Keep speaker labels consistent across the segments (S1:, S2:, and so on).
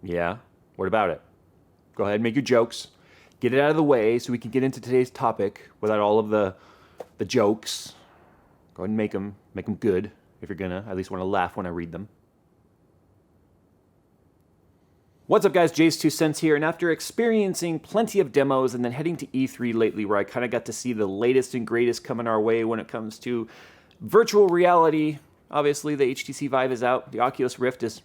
S1: Yeah? What about it? Go ahead and make your jokes. Get it out of the way so we can get into today's topic without all of the jokes. Go ahead and make them good if you're gonna at least want to laugh when I read them. What's up guys, JayzTwoCents here, and after experiencing plenty of demos and then heading to E3 lately where I kind of got to see the latest and greatest coming our way when it comes to virtual reality, obviously the HTC Vive is out, the Oculus Rift is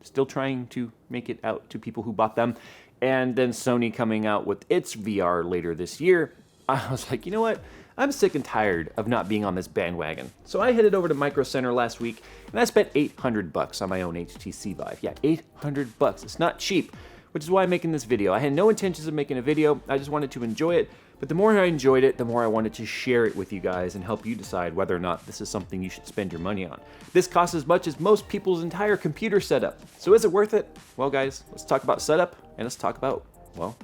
S1: still trying to make it out to people who bought them, and then Sony coming out with its VR later this year, I was like, you know what? I'm sick and tired of not being on this bandwagon. So I headed over to Micro Center last week and I spent $800 on my own HTC Vive. Yeah, $800. It's not cheap, which is why I'm making this video. I had no intentions of making a video. I just wanted to enjoy it. But the more I enjoyed it, the more I wanted to share it with you guys and help you decide whether or not this is something you should spend your money on. This costs as much as most people's entire computer setup. So is it worth it? Well guys, let's talk about setup and let's talk about, well,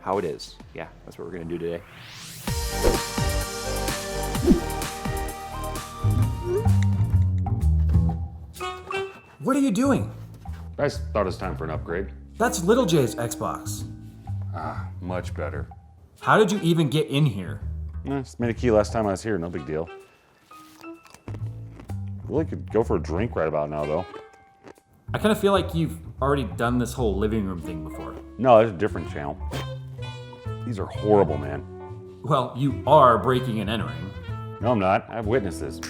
S1: how it is. Yeah, that's what we're gonna do today.
S2: What are you doing?
S3: I just thought it was time for an upgrade.
S2: That's Little Jay's Xbox.
S3: Ah, much better.
S2: How did you even get in here?
S3: Just made a key last time I was here, no big deal. Really could go for a drink right about now, though.
S2: I kind of feel like you've already done this whole living room thing before.
S3: No, there's a different channel. These are horrible, man.
S2: Well, you are breaking and entering.
S3: No, I'm not. I have witnesses.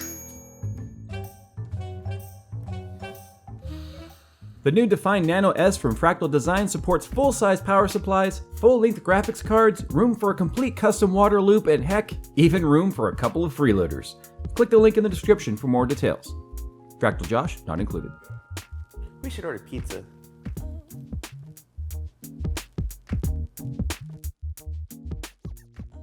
S2: The new Define Nano S from Fractal Design supports full-size power supplies, full-length graphics cards, room for a complete custom water loop, and heck, even room for a couple of freeloaders. Click the link in the description for more details. Fractal Josh, not included.
S1: We should order pizza.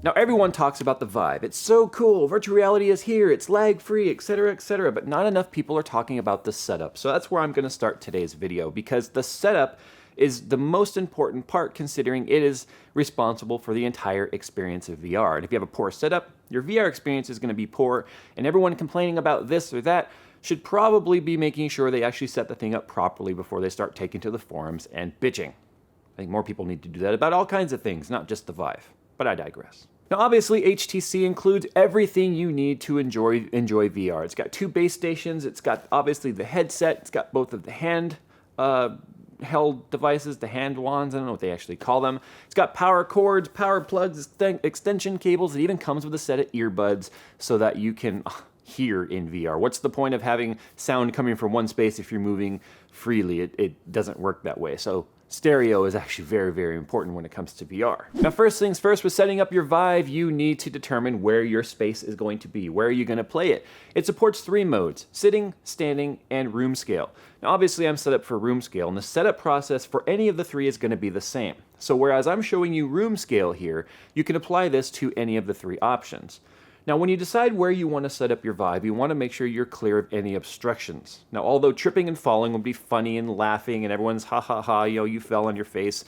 S1: Now everyone talks about the Vive. It's so cool, virtual reality is here, it's lag-free, etc., but not enough people are talking about the setup. So that's where I'm gonna start today's video, because the setup is the most important part considering it is responsible for the entire experience of VR. And if you have a poor setup, your VR experience is gonna be poor, and everyone complaining about this or that should probably be making sure they actually set the thing up properly before they start taking to the forums and bitching. I think more people need to do that about all kinds of things, not just the Vive. But I digress. Now obviously HTC includes everything you need to enjoy VR. It's got two base stations, it's got obviously the headset, it's got both of the hand held devices, the hand wands, I don't know what they actually call them. It's got power cords, power plugs, extension cables. It even comes with a set of earbuds so that you can hear in VR. What's the point of having sound coming from one space if you're moving freely? It doesn't work that way. So stereo is actually very, very important when it comes to VR. Now, first things first, with setting up your Vive, you need to determine where your space is going to be. Where are you going to play it? It supports 3 modes: sitting, standing, and room scale. Now, obviously, I'm set up for room scale, and the setup process for any of the 3 is going to be the same. So whereas I'm showing you room scale here, you can apply this to any of the 3 options. Now, when you decide where you want to set up your Vive, you want to make sure you're clear of any obstructions. Now, although tripping and falling would be funny and laughing and everyone's ha ha ha, you fell on your face,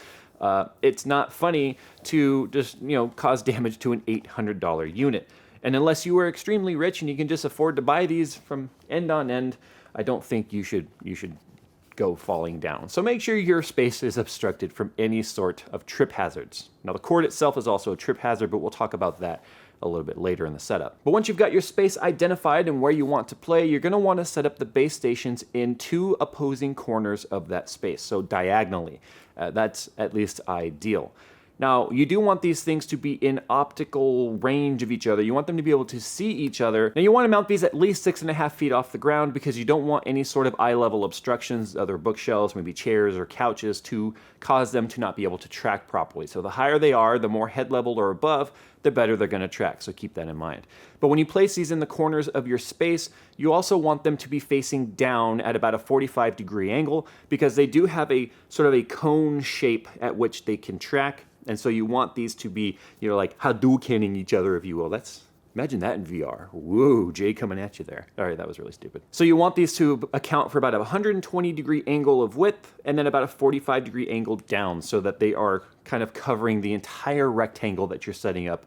S1: it's not funny to just, cause damage to an $800 unit. And unless you are extremely rich and you can just afford to buy these from end on end, I don't think you should go falling down. So make sure your space is obstructed from any sort of trip hazards. Now, the cord itself is also a trip hazard, but we'll talk about that a little bit later in the setup. But once you've got your space identified and where you want to play, you're gonna wanna set up the base stations in 2 opposing corners of that space, so diagonally. That's at least ideal. Now, you do want these things to be in optical range of each other. You want them to be able to see each other. Now, you want to mount these at least 6.5 feet off the ground because you don't want any sort of eye-level obstructions, other bookshelves, maybe chairs or couches, to cause them to not be able to track properly. So the higher they are, the more head level or above, the better they're going to track, so keep that in mind. But when you place these in the corners of your space, you also want them to be facing down at about a 45-degree angle because they do have a sort of a cone shape at which they can track. And so you want these to be, like Hadoukening each other, if you will. Imagine that in VR. Whoa, Jay coming at you there. All right, that was really stupid. So you want these to account for about a 120-degree angle of width and then about a 45-degree angle down so that they are kind of covering the entire rectangle that you're setting up,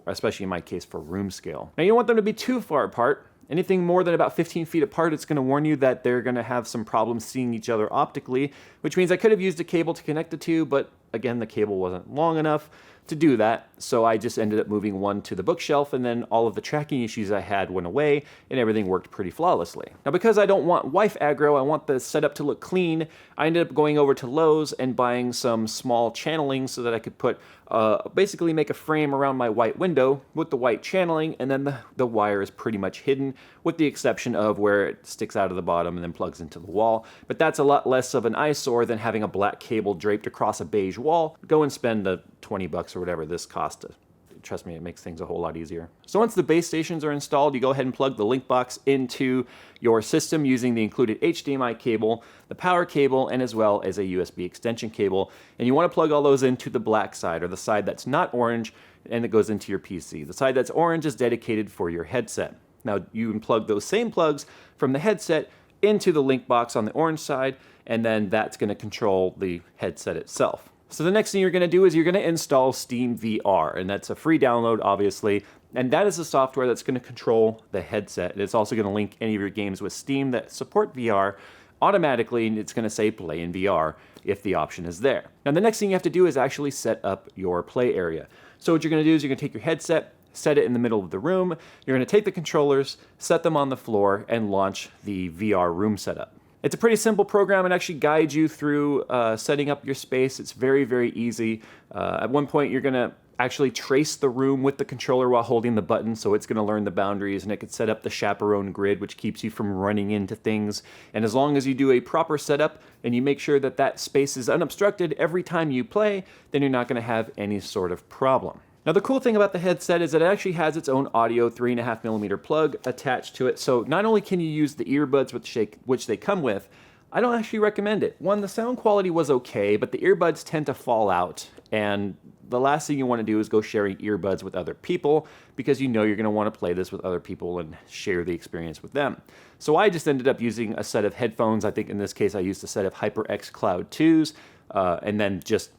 S1: especially in my case for room scale. Now you don't want them to be too far apart. Anything more than about 15 feet apart, it's going to warn you that they're going to have some problems seeing each other optically, which means I could have used a cable to connect the two, but again, the cable wasn't long enough to do that, so I just ended up moving one to the bookshelf, and then all of the tracking issues I had went away, and everything worked pretty flawlessly. Now, because I don't want wife aggro, I want the setup to look clean, I ended up going over to Lowe's and buying some small channeling so that I could put, basically make a frame around my white window with the white channeling, and then the wire is pretty much hidden, with the exception of where it sticks out of the bottom and then plugs into the wall. But that's a lot less of an eyesore than having a black cable draped across a beige wall. Go and spend the 20 bucks or whatever this cost. Trust me, it makes things a whole lot easier. So once the base stations are installed, you go ahead and plug the link box into your system using the included HDMI cable, the power cable, and as well as a USB extension cable. And you want to plug all those into the black side, or the side that's not orange, and it goes into your PC. The side that's orange is dedicated for your headset. Now you can plug those same plugs from the headset into the link box on the orange side, and then that's going to control the headset itself. So the next thing you're going to do is you're going to install Steam VR, and that's a free download, obviously, and that is the software that's going to control the headset. It's also going to link any of your games with Steam that support VR automatically, and it's going to say play in VR if the option is there. Now the next thing you have to do is actually set up your play area. So what you're going to do is you're going to take your headset, set it in the middle of the room, you're going to take the controllers, set them on the floor, and launch the VR room setup. It's a pretty simple program. It actually guides you through setting up your space. It's very, very easy. At one point, you're going to actually trace the room with the controller while holding the button, so it's going to learn the boundaries, and it could set up the chaperone grid, which keeps you from running into things. And as long as you do a proper setup and you make sure that that space is unobstructed every time you play, then you're not going to have any sort of problem. Now the cool thing about the headset is that it actually has its own audio 3.5mm plug attached to it, so not only can you use the earbuds which they come with, I don't actually recommend it. One, the sound quality was okay, but the earbuds tend to fall out, and the last thing you want to do is go sharing earbuds with other people, because you know you're going to want to play this with other people and share the experience with them. So I just ended up using a set of headphones. I think in this case I used a set of HyperX Cloud 2s, and then just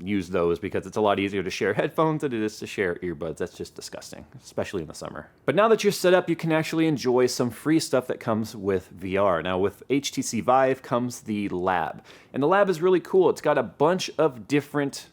S1: use those because it's a lot easier to share headphones than it is to share earbuds. That's just disgusting, especially in the summer. But now that you're set up, you can actually enjoy some free stuff that comes with VR. Now with HTC Vive comes the lab, and the lab is really cool. It's got a bunch of different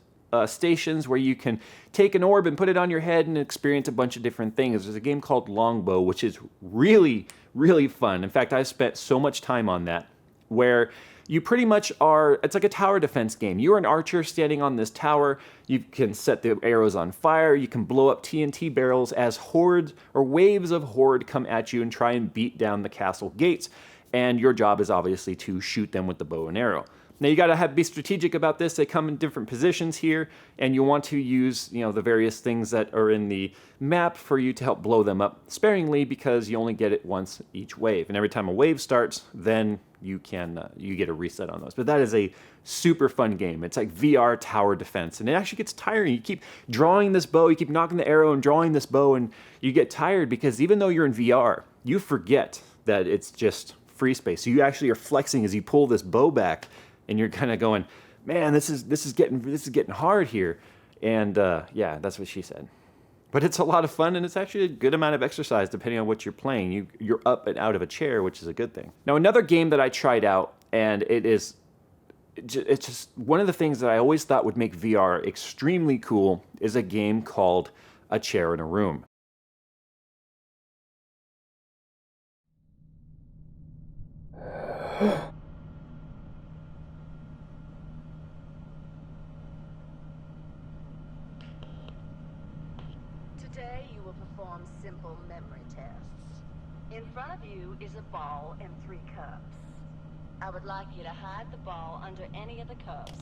S1: stations where you can take an orb and put it on your head and experience a bunch of different things. There's a game called Longbow, which is really, really fun. In fact, I've spent so much time on that, where you pretty much are, it's like a tower defense game. You're an archer standing on this tower. You can set the arrows on fire. You can blow up TNT barrels as hordes or waves of horde come at you and try and beat down the castle gates. And your job is obviously to shoot them with the bow and arrow. Now you gotta be strategic about this. They come in different positions here, and you want to use, the various things that are in the map for you to help blow them up sparingly, because you only get it once each wave. And every time a wave starts, then you get a reset on those. But that is a super fun game. It's like VR tower defense, and it actually gets tiring. You keep drawing this bow, you keep knocking the arrow and drawing this bow, and you get tired because even though you're in VR, you forget that it's just free space. So you actually are flexing as you pull this bow back, and you're kind of going, man, this is getting hard here. And yeah, that's what she said. But it's a lot of fun, and it's actually a good amount of exercise depending on what you're playing. You're up and out of a chair, which is a good thing. Now, another game that I tried out, and it's just one of the things that I always thought would make VR extremely cool, is a game called A Chair in a Room.
S4: Today you will perform simple memory tests. In front of you is a ball and 3 cups. I would like you to hide the ball under any of the cups,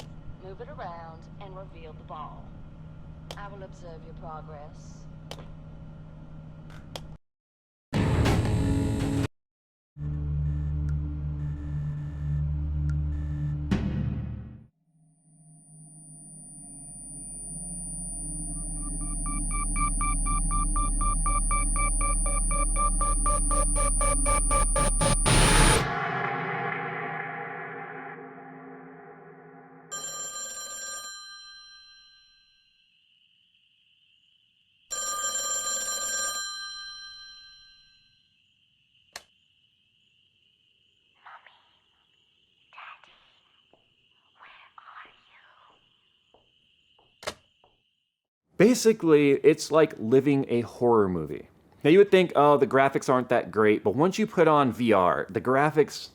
S4: move it around, and reveal the ball. I will observe your progress.
S1: Basically, it's like living a horror movie. Now, you would think, oh, the graphics aren't that great, but once you put on VR, the graphics,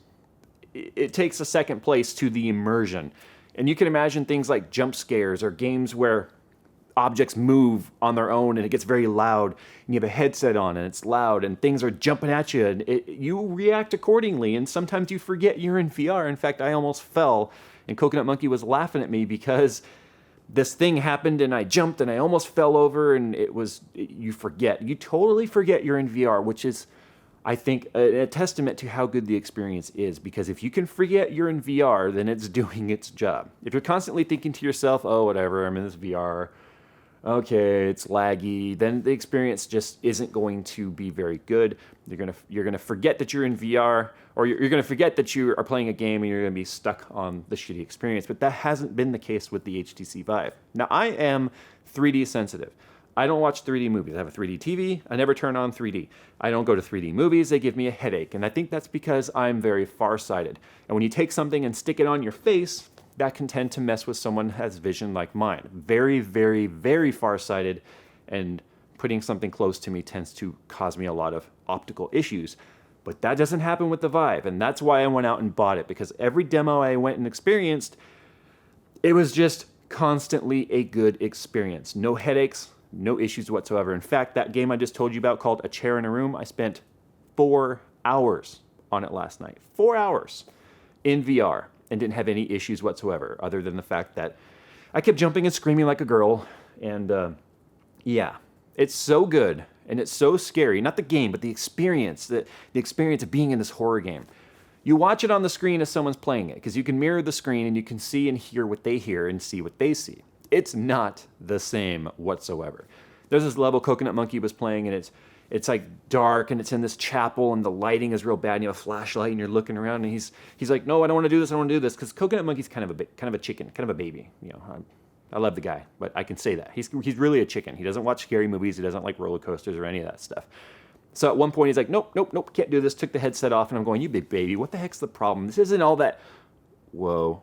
S1: it takes a second place to the immersion. And you can imagine things like jump scares or games where objects move on their own and it gets very loud, and you have a headset on and it's loud and things are jumping at you, and you react accordingly, and sometimes you forget you're in VR. In fact, I almost fell, and Coconut Monkey was laughing at me because this thing happened and I jumped and I almost fell over, and you totally forget you're in VR, which is, I think, a testament to how good the experience is, because if you can forget you're in VR, then it's doing its job. If you're constantly thinking to yourself, oh, whatever, I'm in this VR, okay, it's laggy, then the experience just isn't going to be very good. You're gonna forget that you're in VR, or you're gonna forget that you are playing a game, and you're gonna be stuck on the shitty experience. But that hasn't been the case with the HTC Vive. Now, I am 3D sensitive. I don't watch 3D movies. I have a 3D TV. I never turn on 3D. I don't go to 3D movies. They give me a headache. And I think that's because I'm very farsighted. And when you take something and stick it on your face, that can tend to mess with someone who has vision like mine. Very, very, very farsighted, and putting something close to me tends to cause me a lot of optical issues. But that doesn't happen with the Vive, and that's why I went out and bought it, because every demo I went and experienced, it was just constantly a good experience. No headaches, no issues whatsoever. In fact, that game I just told you about called A Chair in a Room, I spent 4 hours on it last night. 4 hours in VR. And didn't have any issues whatsoever, other than the fact that I kept jumping and screaming like a girl. And yeah, it's so good, and it's so scary. Not the game, but the experience, the experience of being in this horror game. You watch it on the screen as someone's playing it, because you can mirror the screen and you can see and hear what they hear and see what they see. It's not the same whatsoever. There's this level Coconut Monkey was playing, and it's like dark, and it's in this chapel, and the lighting is real bad, and you have a flashlight, and you're looking around, and he's like, no, I don't want to do this, I don't want to do this, because Coconut Monkey's kind of a chicken, kind of a baby. You know, I love the guy, but I can say that. He's really a chicken. He doesn't watch scary movies, he doesn't like roller coasters or any of that stuff. So at one point, he's like, nope, can't do this, took the headset off, and I'm going, you big baby, what the heck's the problem? This isn't all that. Whoa,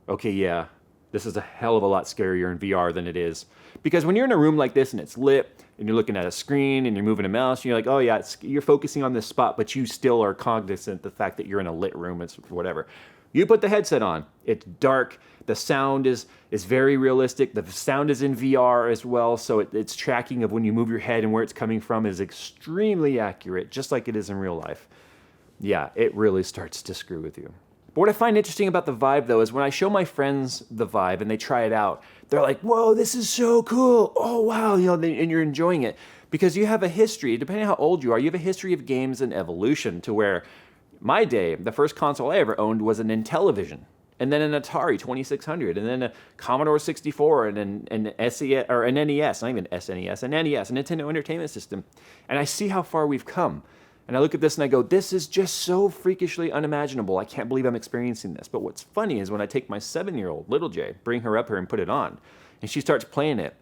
S1: okay, yeah, this is a hell of a lot scarier in VR than it is. Because when you're in a room like this and it's lit and you're looking at a screen and you're moving a mouse, and you're like, oh yeah, you're focusing on this spot, but you still are cognizant the fact that you're in a lit room, it's whatever. You put the headset on, it's dark, the sound is very realistic, the sound is in VR as well, so it's tracking of when you move your head and where it's coming from is extremely accurate, just like it is in real life. Yeah, it really starts to screw with you. But what I find interesting about the Vive, though, is when I show my friends the Vive and they try it out, they're like, whoa, this is so cool. Oh, wow, and you're enjoying it. Because you have a history, depending on how old you are, you have a history of games and evolution, to where my day, the first console I ever owned was an Intellivision, and then an Atari 2600, and then a Commodore 64, and an SES, or an NES, not even SNES, an NES, a Nintendo Entertainment System. And I see how far we've come. And I look at this and I go, this is just so freakishly unimaginable. I can't believe I'm experiencing this. But what's funny is when I take my 7-year-old, little Jay, bring her up here and put it on, and she starts playing it,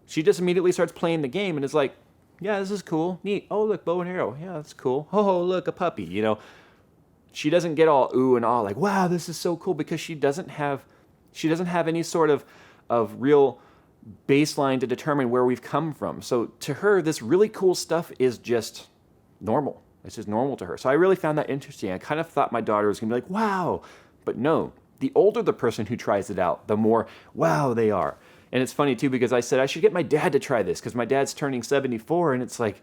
S1: she just immediately starts playing the game and is like, yeah, this is cool, neat. Oh, look, bow and arrow. Yeah, that's cool. Oh, look, a puppy. You know, she doesn't get all ooh and ah like, wow, this is so cool, because she doesn't have any sort of real baseline to determine where we've come from. So to her, this really cool stuff is just normal. It's just normal to her. So I really found that interesting. I kind of thought my daughter was going to be like, wow. But no, the older the person who tries it out, the more wow they are. And it's funny too, because I said I should get my dad to try this, because my dad's turning 74, and it's like,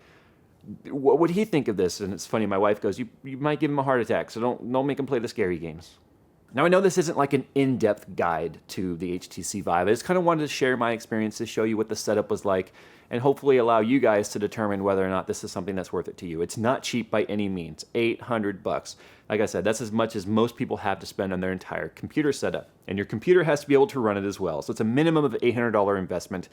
S1: what would he think of this? And it's funny, my wife goes, you might give him a heart attack, so don't make him play the scary games. Now, I know this isn't like an in-depth guide to the HTC Vive. I just kind of wanted to share my experience to show you what the setup was like, and hopefully allow you guys to determine whether or not this is something that's worth it to you. It's not cheap by any means, $800. Like I said, that's as much as most people have to spend on their entire computer setup. And your computer has to be able to run it as well. So it's a minimum of $800 investment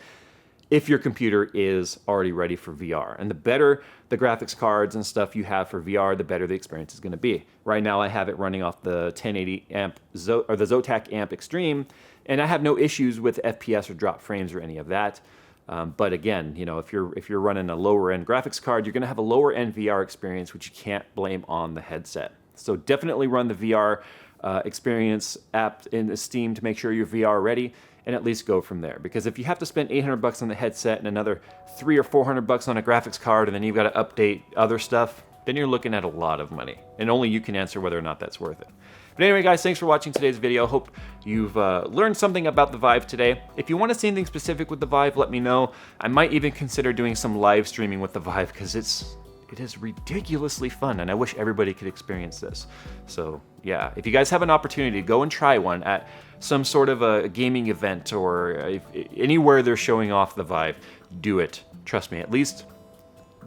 S1: if your computer is already ready for VR. And the better the graphics cards and stuff you have for VR, the better the experience is going to be. Right now I have it running off the 1080 amp, or the Zotac Amp Extreme, and I have no issues with FPS or drop frames or any of that. But again, you know, if you're running a lower end graphics card, you're going to have a lower end VR experience, which you can't blame on the headset. So definitely run the VR experience app in Steam to make sure you're VR ready, and at least go from there. Because if you have to spend $800 on the headset and another $300 or $400 on a graphics card, and then you've got to update other stuff, then you're looking at a lot of money. And only you can answer whether or not that's worth it. But anyway, guys, thanks for watching today's video. Hope you've learned something about the Vive today. If you want to see anything specific with the Vive, let me know. I might even consider doing some live streaming with the Vive, because it is ridiculously fun, and I wish everybody could experience this. So yeah, if you guys have an opportunity, go and try one at some sort of a gaming event or anywhere they're showing off the Vive, do it. Trust me, at least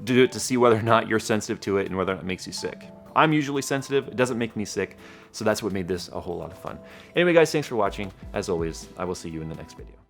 S1: do it to see whether or not you're sensitive to it and whether or not it makes you sick. I'm usually sensitive, it doesn't make me sick, so that's what made this a whole lot of fun. Anyway, guys, thanks for watching. As always, I will see you in the next video.